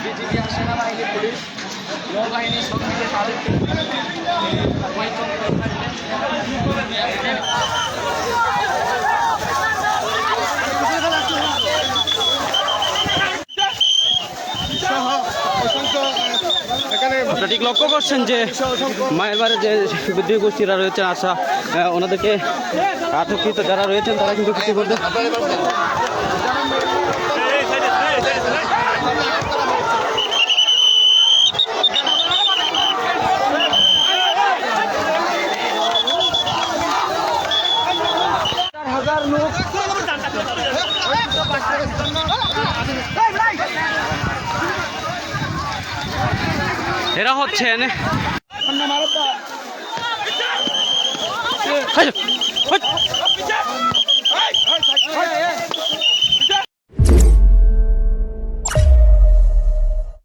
BGB, সেনাবাহিনী, police, নৌবাহিনী সব মিলে তাদেরকে আপনারা ঠিক লক্ষ্য করছেন যে মায়ের বাড়ি যে বিদ্রোহী গোষ্ঠীরা রয়েছেন আশা ওনাদেরকে আটককৃত যারা রয়েছেন তারা কিন্তু কিছু করতে এরা হচ্ছেন